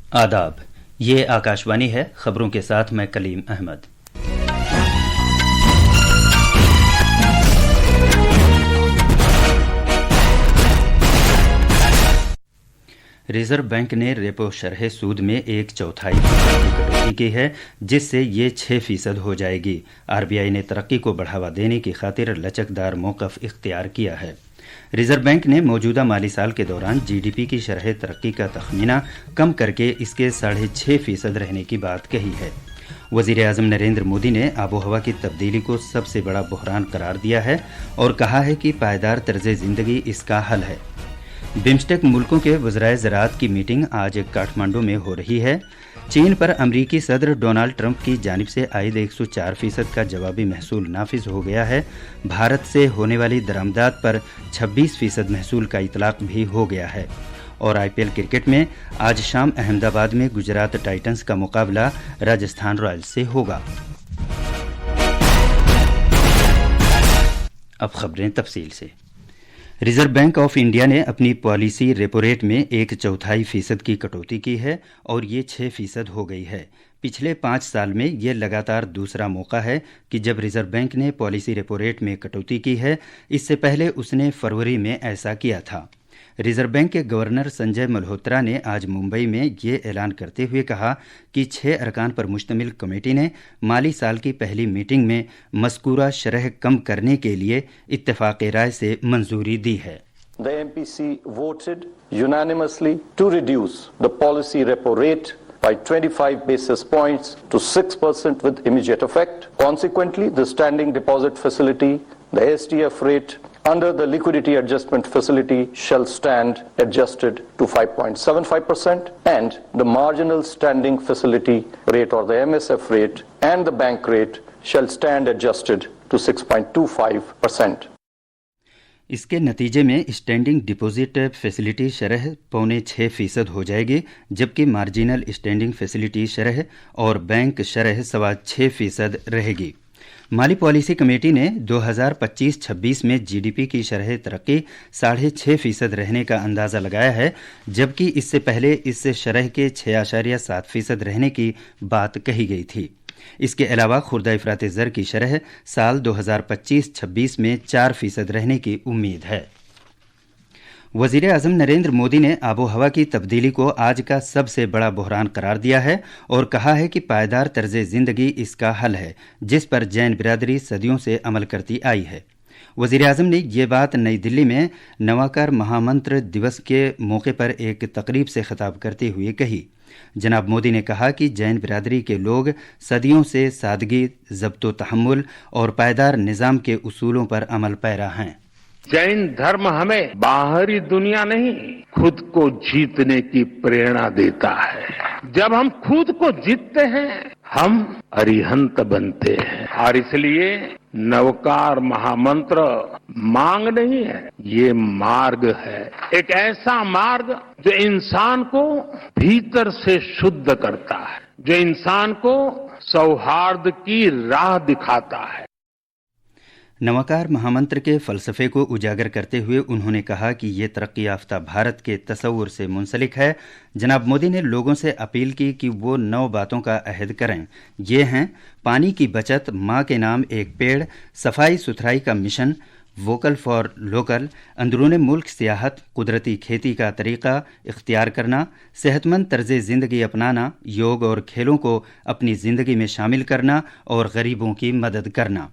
आदाब, ये आकाशवाणी है। खबरों के साथ मैं कलीम अहमद। रिजर्व बैंक ने रेपो शरह सूद में 1/4 की कटौती की है, जिससे ये 6% हो जाएगी। आरबीआई ने तरक्की को बढ़ावा देने की खातिर लचकदार मौक़िफ़ इख्तियार किया है। रिजर्व बैंक ने मौजूदा माली साल के दौरान जीडीपी की शरह तरक्की का तखमीना कम करके इसके 6.5% रहने की बात कही है। वज़ीर आज़म नरेंद्र मोदी ने आबोहवा की तब्दीली को सबसे बड़ा बहरान करार दिया है और कहा है कि पायदार तर्ज़ ज़िंदगी इसका हल है। बिम्स्टेक मुल्कों के वज़राए ज़राअत की मीटिंग आज काठमांडू में हो रही है। चीन पर अमरीकी सदर डोनाल्ड ट्रंप की जानिब से आयद 104% का जवाबी महसूल नाफिज हो गया है। भारत से होने वाली दरामदात पर 26% महसूल का इतलाक भी हो गया है। और आईपीएल क्रिकेट में आज शाम अहमदाबाद में गुजरात टाइटंस का मुकाबला राजस्थान रॉयल्स से होगा। अब खबरें तफसील से। रिजर्व बैंक ऑफ इंडिया ने अपनी पॉलिसी रेपो रेट में 1/4% की कटौती की है और ये 6% हो गई है। पिछले 5 साल में यह लगातार दूसरा मौका है कि जब रिजर्व बैंक ने पॉलिसी रेपो रेट में कटौती की है। इससे पहले उसने फरवरी में ऐसा किया था। रिजर्व बैंक के गवर्नर संजय मल्होत्रा ने आज मुंबई में ये ऐलान करते हुए कहा कि 6 अरकान पर मुश्तमिल कमेटी ने माली साल की पहली मीटिंग में मज़कूरा शरह कम करने के लिए इत्तेफाक़ राय से मंजूरी दी है। The MPC voted unanimously to reduce the policy repo rate by 25 basis points to 6% with immediate effect. Consequently, the standing deposit facility, the SDF rate under the liquidity adjustment facility shall stand adjusted to 5.75% and the marginal standing facility rate or the MSF rate and the bank rate shall stand adjusted to 6.25%. इसके नतीजे में standing deposit facility शरह 5.25% हो जाएगी, जबकि marginal standing facility शरह और bank शरह 6.25% रहेगी। माली पॉलिसी कमेटी ने 2025-26 में जीडीपी की शरह तरक्की 6.5% रहने का अंदाज़ा लगाया है, जबकि इससे पहले इस शरह के 6.7% रहने की बात कही गई थी। इसके अलावा खुर्दा इफरात ज़र की शरह साल 2025-26 में 4% रहने की उम्मीद है। वज़ीर आज़म नरेंद्र मोदी ने आबोहवा की तब्दीली को आज का सबसे बड़ा बहरान करार दिया है और कहा है कि पायदार तर्ज़ ज़िंदगी इसका हल है, जिस पर जैन बिरादरी सदियों से अमल करती आई है। वज़ीर आज़म ने ये बात नई दिल्ली में नवाकार महामंत्र दिवस के मौके पर एक तकरीब से खिताब करते हुए कही। जनाब मोदी ने कहा कि जैन बिरादरी के लोग सदियों से सादगी, ज़ब्तो तहम्मुल और पायदार निज़ाम के उसूलों पर अमल पैरा हैं। जैन धर्म हमें बाहरी दुनिया नहीं, खुद को जीतने की प्रेरणा देता है। जब हम खुद को जीतते हैं, हम अरिहंत बनते हैं। और इसलिए नवकार महामंत्र मांग नहीं है, ये मार्ग है। एक ऐसा मार्ग जो इंसान को भीतर से शुद्ध करता है, जो इंसान को सौहार्द की राह दिखाता है। नवाकार महामंत्र के फ़लसफ़े को उजागर करते हुए उन्होंने कहा कि ये तरक्की याफ्ता भारत के तसव्वुर से मुंसलिक है। जनाब मोदी ने लोगों से अपील की कि वो 9 बातों का अहद करें। ये हैं पानी की बचत, माँ के नाम एक पेड़, सफाई सुथराई का मिशन, वोकल फॉर लोकल, अंदरूनी मुल्क सियाहत, कुदरती खेती का तरीक़ा इख्तियार करना, सेहतमंद तर्ज़ ज़िंदगी अपनाना, योग और खेलों को अपनी ज़िंदगी में शामिल करना और गरीबों की मदद करना।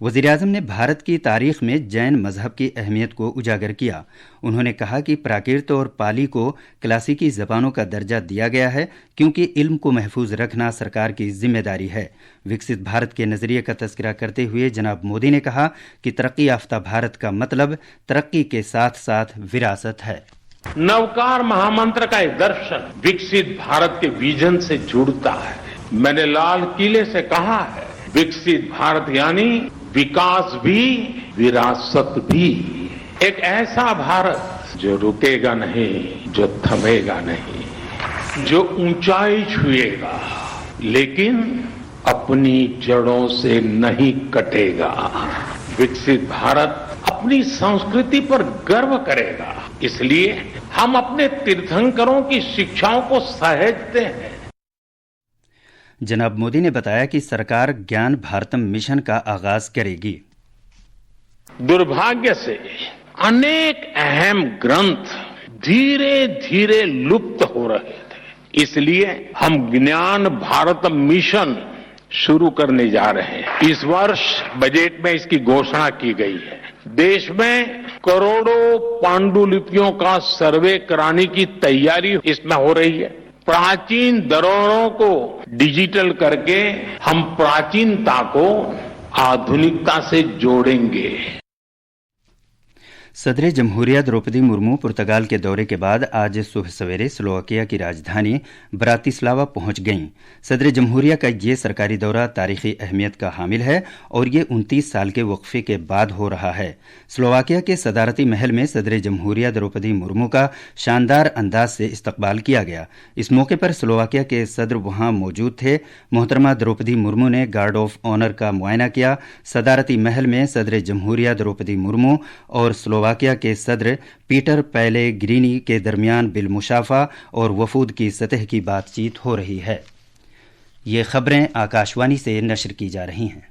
वज़ीर आज़म ने भारत की तारीख़ में जैन मज़हब की अहमियत को उजागर किया। उन्होंने कहा कि प्राकृत और पाली को क्लासिकी ज़बानों का दर्जा दिया गया है, क्योंकि इल्म को महफूज रखना सरकार की जिम्मेदारी है। विकसित भारत के नज़रिए का तज़किरा करते हुए जनाब मोदी ने कहा कि तरक्की याफ्ता भारत का मतलब तरक्की के साथ साथ विरासत है। नवकार महामंत्र का एक दर्शन विकसित भारत के विजन से जुड़ता है। मैंने लाल किले से कहा है, विकसित भारत यानी विकास भी, विरासत भी। एक ऐसा भारत जो रुकेगा नहीं, जो थमेगा नहीं, जो ऊंचाई छुएगा लेकिन अपनी जड़ों से नहीं कटेगा। विकसित भारत अपनी संस्कृति पर गर्व करेगा, इसलिए हम अपने तीर्थंकरों की शिक्षाओं को सहेजते हैं। जनाब मोदी ने बताया कि सरकार ज्ञान भारतम मिशन का आगाज करेगी। दुर्भाग्य से अनेक अहम ग्रंथ धीरे धीरे लुप्त हो रहे थे, इसलिए हम ज्ञान भारत मिशन शुरू करने जा रहे हैं। इस वर्ष बजट में इसकी घोषणा की गई है। देश में करोड़ों पांडुलिपियों का सर्वे कराने की तैयारी इसमें हो रही है। प्राचीन धरोहरों को डिजिटल करके हम प्राचीनता को आधुनिकता से जोड़ेंगे। सदर जमहूरिया द्रौपदी मुर्मू पुर्तगाल के दौरे के बाद आज सुबह सवेरे स्लोवाकिया की राजधानी ब्रातिस्लावा पहुंच गईं। सदर जमहूरिया का ये सरकारी दौरा तारीखी अहमियत का हामिल है और ये 29 साल के वक्फे के बाद हो रहा है। स्लोवाकिया के सदारती महल में सदर जमहूरिया द्रौपदी मुर्मू का शानदार अंदाज से इस्तकबाल किया गया। इस मौके पर स्लोवाकिया के सदर वहां मौजूद थे। मोहतरमा द्रौपदी मुर्मू ने गार्ड ऑफ ऑनर का मुआयना किया। सदारती महल में सदर जमहूरिया द्रौपदी मुर्मू और स्लोवाकिया के सदर पीटर पेलेग्रिनी के दरमियान बिलमुशाफा और वफूद की सतह की बातचीत हो रही है। ये खबरें आकाशवाणी से नशर की जा रही हैं।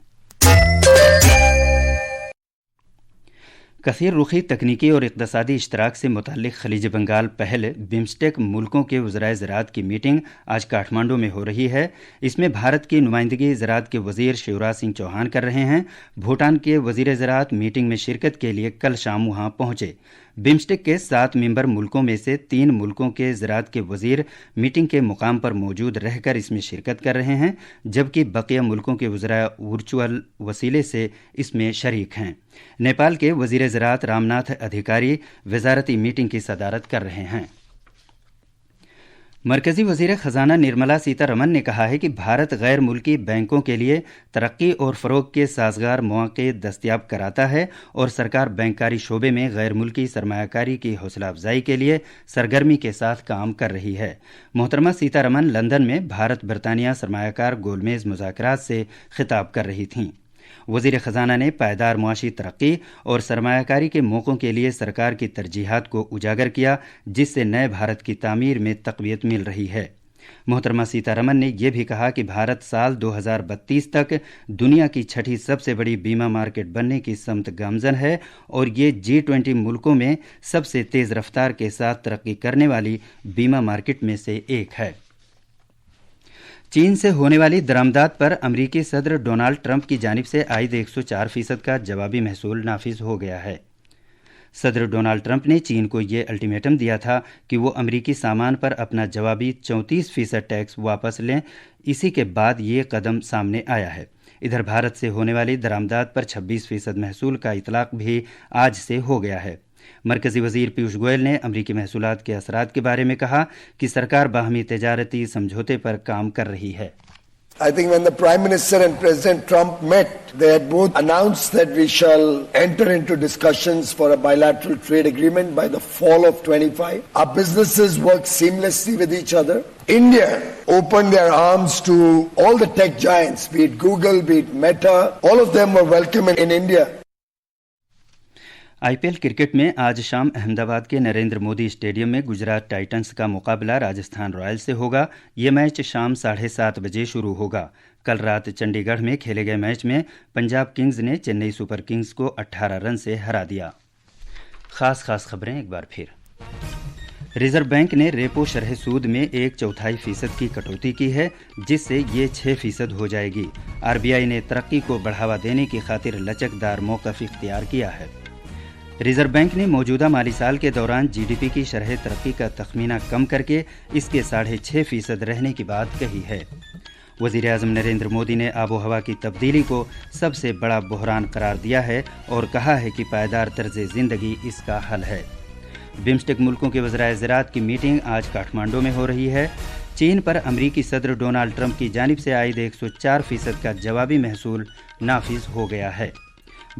कसीर रुखी तकनीकी और इक़्तिसादी इश्तराक से मुतल्लिक़ खलीज बंगाल पहल बिम्स्टेक मुल्कों के वज़राए ज़राअत की मीटिंग आज काठमांडू में हो रही है। इसमें भारत की नुमाइंदगी ज़राअत के वज़ीर शिवराज सिंह चौहान कर रहे हैं। भूटान के वज़ीर ज़राअत मीटिंग में शिरकत के लिए कल शाम वहां पहुंचे। बिम्स्टेक के 7 मेंबर मुल्कों में से 3 मुल्कों के ज़राअत के वज़ीर मीटिंग के मुकाम पर मौजूद रहकर इसमें शिरकत कर रहे हैं, जबकि बकिया मुल्कों के वज़रा वर्चुअल वसीले से इसमें शरीक हैं। नेपाल के वज़ीर ज़राअत रामनाथ अधिकारी वज़ारती मीटिंग की सदारत कर रहे हैं। मरकजी वज़ीर ख़जाना निर्मला सीतारमन ने कहा है कि भारत गैर मुल्की बैंकों के लिए तरक्की और फ़रोग़ के साज़गार मौक़े दस्तयाब कराता है और सरकार बैंकारी शोबे में गैर मुल्की सरमायाकारी की हौसला अफजाई के लिए सरगर्मी के साथ काम कर रही है। मोहतरमा सीतारमन लंदन में भारत बरतानिया सरमायाकार गोलमेज़ मुज़ाकरात से खिताब कर रही थीं। वज़ीर ख़जाना ने पायदार मुआशी तरक्की और सरमायाकारी के मौक़ों के लिए सरकार की तरजीहात को उजागर किया, जिससे नए भारत की तामीर में तक़वियत मिल रही है। मोहतरमा सीतारमन ने यह भी कहा कि भारत साल 2032 तक दुनिया की 6ठी सबसे बड़ी बीमा मार्केट बनने की समत गामज़न है और ये G20 मुल्कों में सबसे तेज़ रफ्तार के साथ तरक्की करने वाली बीमा मार्केट में से एक है। चीन से होने वाली दरामदात पर अमरीकी सदर डोनाल्ड ट्रंप की जानिब से आयद 104% का जवाबी महसूल नाफिज हो गया है। सदर डोनाल्ड ट्रंप ने चीन को ये अल्टीमेटम दिया था कि वो अमरीकी सामान पर अपना जवाबी 34% टैक्स वापस लें। इसी के बाद ये कदम सामने आया है। इधर भारत से होने वाली दरामदात पर 26% महसूल का इतलाक भी आज से हो गया है। मरकजी वजीर पीयूष गोयल ने अमरीकी महसूलात के असरात के बारे में कहा कि सरकार बाहमी तिजारती समझौते पर काम कर रही है। I think when the Prime Minister and President Trump met, they had both announced that we shall enter into discussions for a bilateral trade agreement by the fall of 25. Our businesses work seamlessly with each other. India opened their arms to all the tech giants, be it Google, be it Meta. All of them were welcome in India. IPL cricket में आज शाम अहमदाबाद के Narendra Modi stadium में Gujarat Titans का मुकाबला Rajasthan Royals से होगा। ये मैच शाम 7:30 बजे शुरू होगा। कल रात चंडीगढ़ में खेले गए मैच में पंजाब किंग्स ने चेन्नई सुपर किंग्स को 18 रन से हरा दिया। खास खबरें एक बार फिर। रिजर्व बैंक ने रेपो शरह सूद में 1/4% की कटौती की है, जिससे ये 6% हो जाएगी। आरबीआई ने तरक्की को बढ़ावा देने की खातिर लचकदार मौक़िफ़ इख्तियार किया है। रिजर्व बैंक ने मौजूदा माली साल के दौरान जीडीपी की शरह तरक्की का तखमीना कम करके इसके 6.5% रहने की बात कही है। वज़ीर आज़म नरेंद्र मोदी ने आबो हवा की तब्दीली को सबसे बड़ा बहरान करार दिया है और कहा है कि पायदार तर्ज़ ज़िंदगी इसका हल है। बिम्स्टेक मुल्कों के वज़राए ज़राअत की मीटिंग आज काठमांडू में हो रही है। चीन पर अमरीकी सदर डोनाल्ड ट्रंप की जानिब से आयद 104% का जवाबी महसूल नाफिज हो गया है।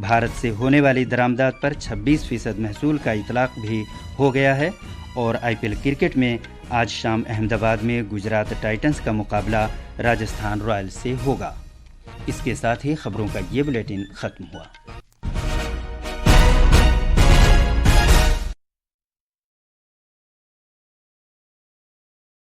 भारत से होने वाली दरामदात पर 26% महसूल का इतलाक भी हो गया है। और आईपीएल क्रिकेट में आज शाम अहमदाबाद में गुजरात टाइटंस का मुकाबला राजस्थान रॉयल्स से होगा। इसके साथ ही खबरों का ये बुलेटिन ख़त्म हुआ।